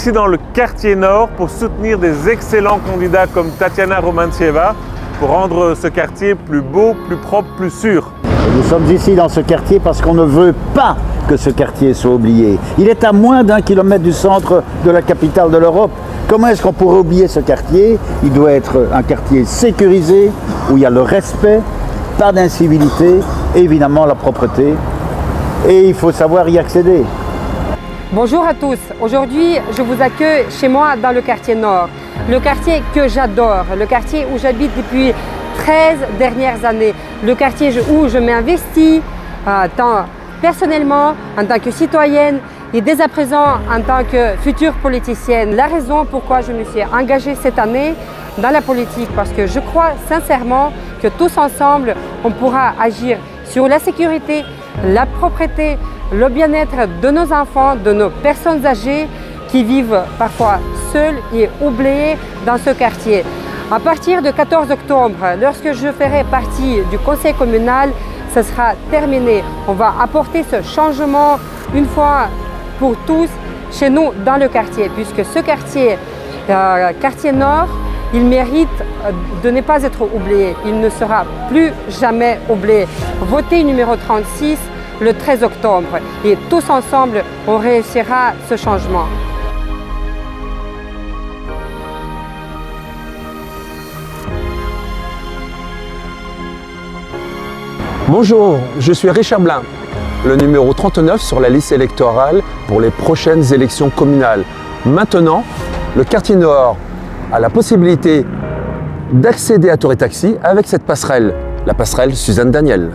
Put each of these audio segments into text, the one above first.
ici dans le quartier nord pour soutenir des excellents candidats comme Tatiana Romantieva pour rendre ce quartier plus beau, plus propre, plus sûr. Nous sommes ici dans ce quartier parce qu'on ne veut pas que ce quartier soit oublié. Il est à moins d'1 kilomètre du centre de la capitale de l'Europe. Comment est-ce qu'on pourrait oublier ce quartier? Il doit être un quartier sécurisé, où il y a le respect, pas d'incivilité, et évidemment la propreté. Et il faut savoir y accéder. Bonjour à tous. Aujourd'hui, je vous accueille chez moi dans le quartier nord. Le quartier que j'adore, le quartier où j'habite depuis 13 dernières années. Le quartier où je m'investis tant personnellement, en tant que citoyenne et dès à présent en tant que future politicienne. La raison pourquoi je me suis engagée cette année dans la politique, parce que je crois sincèrement que tous ensemble, on pourra agir sur la sécurité, la propreté, le bien-être de nos enfants, de nos personnes âgées qui vivent parfois seules et oubliées dans ce quartier. À partir du 14 octobre, lorsque je ferai partie du conseil communal, ce sera terminé. On va apporter ce changement une fois pour tous chez nous dans le quartier, puisque ce quartier, quartier nord, il mérite de ne pas être oublié. Il ne sera plus jamais oublié. Votez numéro 36 le 13 octobre et tous ensemble, on réussira ce changement. Bonjour, je suis Richard Blin, le numéro 39 sur la liste électorale pour les prochaines élections communales. Maintenant, le quartier nord a la possibilité d'accéder à Tour et Taxi avec cette passerelle, la passerelle Suzanne Daniel.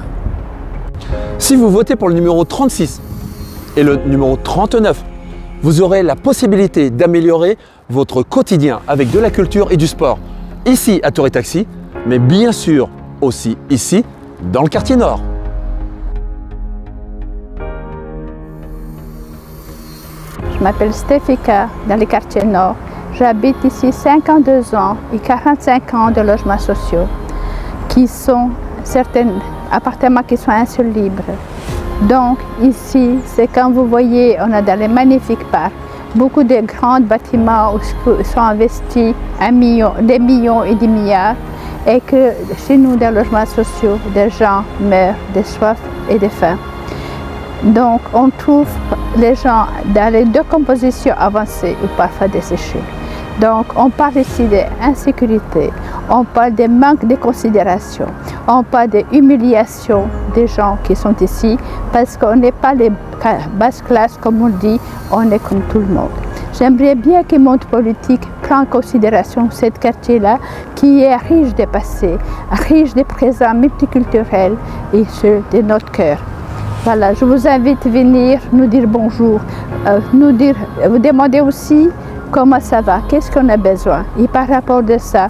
Si vous votez pour le numéro 36 et le numéro 39, vous aurez la possibilité d'améliorer votre quotidien avec de la culture et du sport, ici à Tour et Taxi, mais bien sûr aussi ici, dans le quartier nord. Je m'appelle Stéphika, dans le quartier nord. J'habite ici 52 ans et 45 ans de logements sociaux, qui sont certains appartements qui sont insolubles. Donc ici, c'est quand vous voyez, on a dans les magnifiques parcs, beaucoup de grands bâtiments où sont investis des millions et des milliards, et que chez nous, dans les logements sociaux, des gens meurent de soif et de faim. Donc, on trouve les gens dans les décompositions avancées ou parfois desséchées. Donc, on parle ici d'insécurité, on parle de manque de considération, on parle d'humiliation des gens qui sont ici, parce qu'on n'est pas les basses classes, comme on dit, on est comme tout le monde. J'aimerais bien que le monde politique prenne en considération ce quartier-là qui est riche de passé, riche de présents multiculturels et ceux de notre cœur. Voilà, je vous invite à venir nous dire bonjour, vous demander aussi comment ça va, qu'est-ce qu'on a besoin. Et par rapport à ça,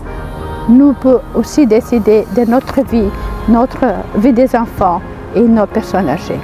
nous pouvons aussi décider de notre vie des enfants et nos personnes âgées.